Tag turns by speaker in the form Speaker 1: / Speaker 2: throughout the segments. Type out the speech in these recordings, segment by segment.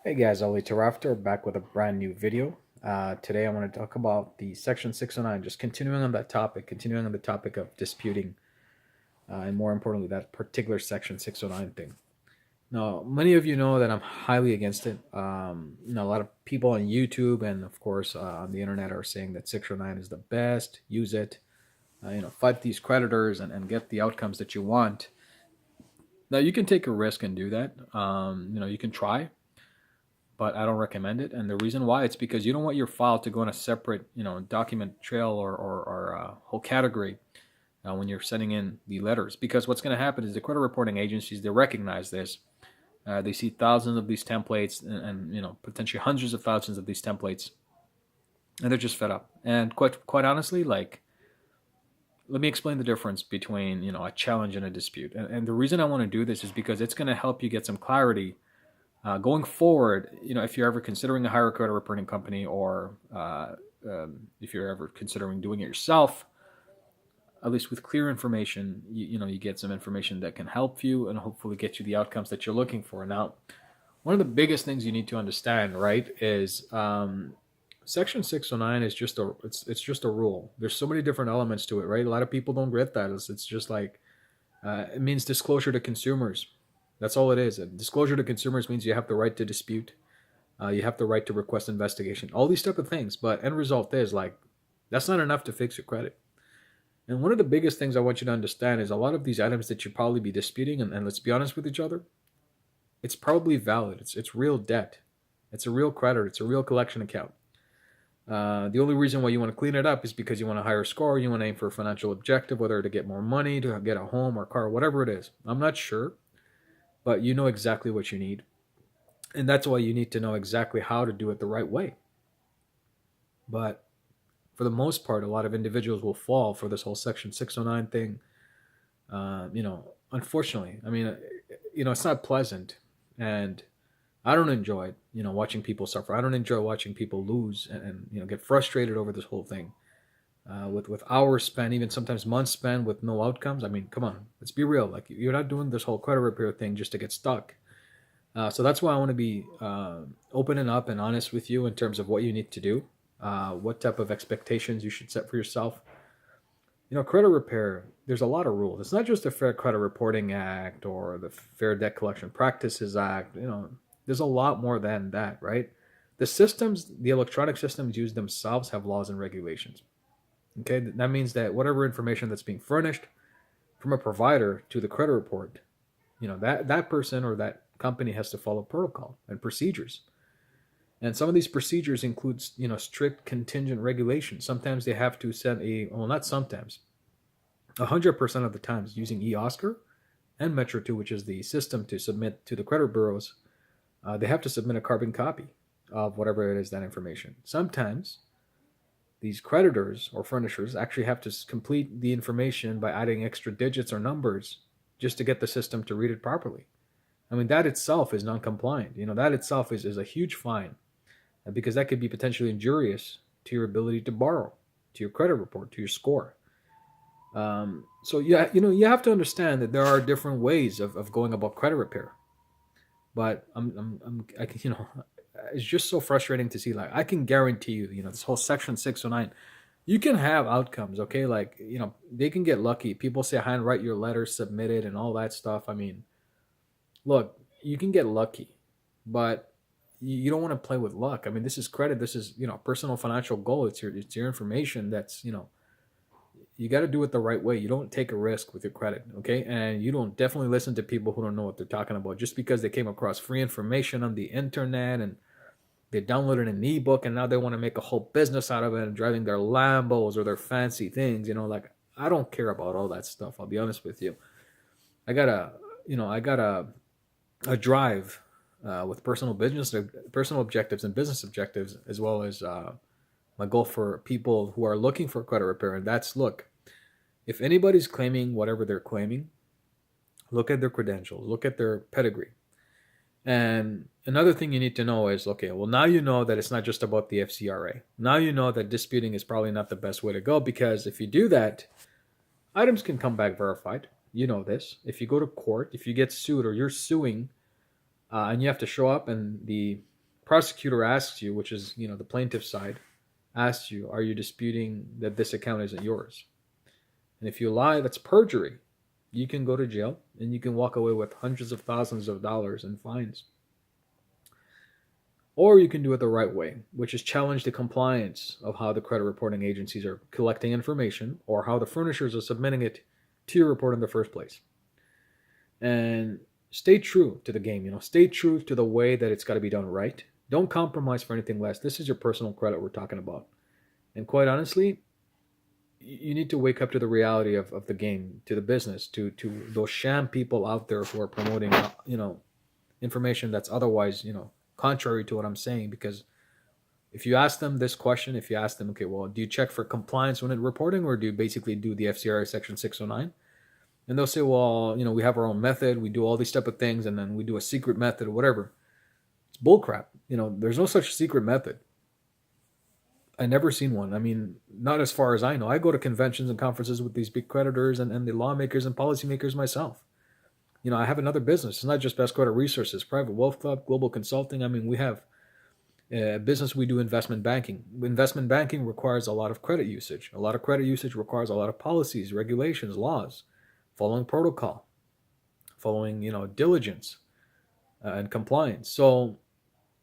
Speaker 1: Hey guys, Ali Tarafter back with a brand new video. Today I want to talk about the Section 609, just continuing on that topic, continuing on the topic of disputing, and more importantly, that particular Section 609 thing. Now, many of you know that I'm highly against it. A lot of people on YouTube and, of course, on the internet are saying that 609 is the best, use it, fight these creditors and get the outcomes that you want. Now, you can take a risk and do that. You can try, but I don't recommend it. And the reason why it's because you don't want your file to go in a separate, document trail or whole category when you're sending in the letters. Because what's going to happen is the credit reporting agencies, they recognize this. They see thousands of these templates and potentially hundreds of thousands of these templates, and they're just fed up. And quite honestly, like, let me explain the difference between a challenge and a dispute. And the reason I want to do this is because it's going to help you get some clarity going forward. If you're ever considering a hire credit reporting company, or if you're ever considering doing it yourself, at least with clear information, you get some information that can help you and hopefully get you the outcomes that you're looking for. Now, one of the biggest things you need to understand, right, is Section 609 is just it's just a rule. There's so many different elements to it, right? A lot of people don't get that. It's just like it means disclosure to consumers. That's all it is. Disclosure to consumers means you have the right to dispute. You have the right to request investigation. All these type of things. But end result is, like, that's not enough to fix your credit. And one of the biggest things I want you to understand is a lot of these items that you probably be disputing, and let's be honest with each other, it's probably valid. It's real debt. It's a real credit. It's a real collection account. The only reason why you want to clean it up is because you want a higher score, you want to aim for a financial objective, whether to get more money, to get a home or car, whatever it is. I'm not sure, but you know exactly what you need. And that's why you need to know exactly how to do it the right way. But for the most part, a lot of individuals will fall for this whole Section 609 thing. Unfortunately, I mean, it's not pleasant. And I don't enjoy it, watching people suffer. I don't enjoy watching people lose and get frustrated over this whole thing. With hours spent, even sometimes months spent with no outcomes. I mean, come on, let's be real. Like, you're not doing this whole credit repair thing just to get stuck. So that's why I want to be open and up and honest with you in terms of what you need to do, what type of expectations you should set for yourself. Credit repair, there's a lot of rules. It's not just the Fair Credit Reporting Act or the Fair Debt Collection Practices Act. There's a lot more than that, right? The systems, the electronic systems used themselves have laws and regulations. Okay, that means that whatever information that's being furnished from a provider to the credit report, that person or that company has to follow protocol and procedures. And some of these procedures includes, strict contingent regulations. Sometimes they have to send not sometimes, 100% of the times using eOscar and Metro 2, which is the system to submit to the credit bureaus, they have to submit a carbon copy of whatever it is, that information. Sometimes these creditors or furnishers actually have to complete the information by adding extra digits or numbers just to get the system to read it properly. I mean, that itself is non-compliant. That itself is a huge fine, because that could be potentially injurious to your ability to borrow, to your credit report, to your score. So yeah, you have to understand that there are different ways of going about credit repair. But it's just so frustrating to see. Like, I can guarantee you, this whole Section 609, you can have outcomes, okay? Like, they can get lucky. People say handwrite your letter, submit it, and all that stuff. I mean, look, you can get lucky, but you don't want to play with luck. I mean, this is credit. This is, personal financial goal. It's your information. That's, you got to do it the right way. You don't take a risk with your credit, okay? And you don't definitely listen to people who don't know what they're talking about just because they came across free information on the internet and they downloaded an ebook and now they want to make a whole business out of it and driving their Lambos or their fancy things. Like, I don't care about all that stuff. I'll be honest with you. I got a drive with personal objectives and business objectives, as well as my goal for people who are looking for credit repair. And that's, look, if anybody's claiming whatever they're claiming, look at their credentials, look at their pedigree. And another thing you need to know is, okay, well, now you know that it's not just about the FCRA. Now you know that disputing is probably not the best way to go, because if you do that, items can come back verified. You know this. If you go to court, if you get sued or you're suing, and you have to show up, and the prosecutor asks you, which is, the plaintiff side, asks you, are you disputing that this account isn't yours? And if you lie, that's perjury. You can go to jail and you can walk away with hundreds of thousands of dollars in fines. Or you can do it the right way, which is challenge the compliance of how the credit reporting agencies are collecting information or how the furnishers are submitting it to your report in the first place. And stay true to the game, stay true to the way that it's got to be done right. Don't compromise for anything less. This is your personal credit we're talking about. And quite honestly, you need to wake up to the reality of the game, to the business, to those sham people out there who are promoting, information that's otherwise, contrary to what I'm saying. Because if you ask them this question, if you ask them, okay, well, do you check for compliance when reporting, or do you basically do the FCRA Section 609? And they'll say, well, we have our own method. We do all these type of things, and then we do a secret method or whatever. It's bullcrap. There's no such secret method. I never seen one. I mean, not as far as I know. I go to conventions and conferences with these big creditors and the lawmakers and policymakers myself. I have another business. It's not just Best Credit Resources, Private Wealth Club, Global Consulting. I mean, we have a business. We do investment banking. Investment banking requires a lot of credit usage. A lot of credit usage requires a lot of policies, regulations, laws, following protocol, following, diligence and compliance. So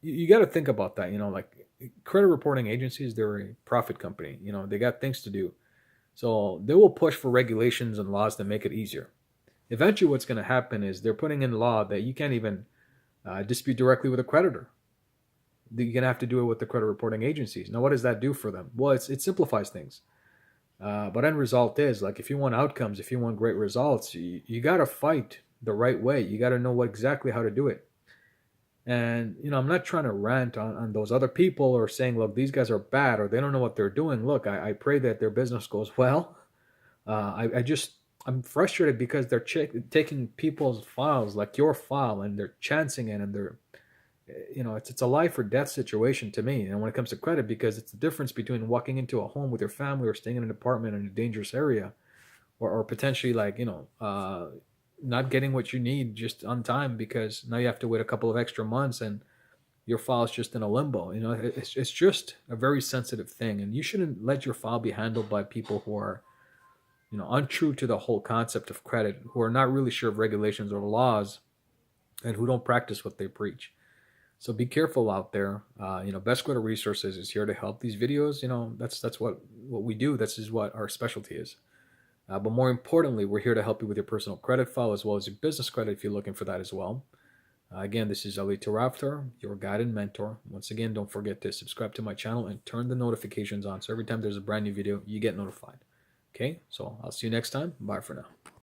Speaker 1: you got to think about that. Like credit reporting agencies, they're a profit company. They got things to do. So they will push for regulations and laws to make it easier. Eventually, what's going to happen is they're putting in law that you can't even dispute directly with a creditor. You're going to have to do it with the credit reporting agencies. Now, what does that do for them? Well, it simplifies things. But end result is, like, if you want outcomes, if you want great results, you got to fight the right way. You got to know exactly how to do it. And, I'm not trying to rant on those other people or saying, look, these guys are bad or they don't know what they're doing. Look, I pray that their business goes well. I'm frustrated because they're taking people's files, like your file, and they're chancing it, and they're, it's a life or death situation to me. And when it comes to credit, because it's the difference between walking into a home with your family or staying in an apartment in a dangerous area, or potentially not getting what you need just on time because now you have to wait a couple of extra months and your file is just in a limbo. It's just a very sensitive thing, and you shouldn't let your file be handled by people who are untrue to the whole concept of credit, who are not really sure of regulations or laws, and who don't practice what they preach. So be careful out there. Best Credit Resources is here to help. These videos, that's what we do. This is what our specialty is. But more importantly, we're here to help you with your personal credit file as well as your business credit if you're looking for that as well. Again, this is Elito Rafter, your guide and mentor. Once again, don't forget to subscribe to my channel and turn the notifications on so every time there's a brand new video, you get notified. Okay, so I'll see you next time. Bye for now.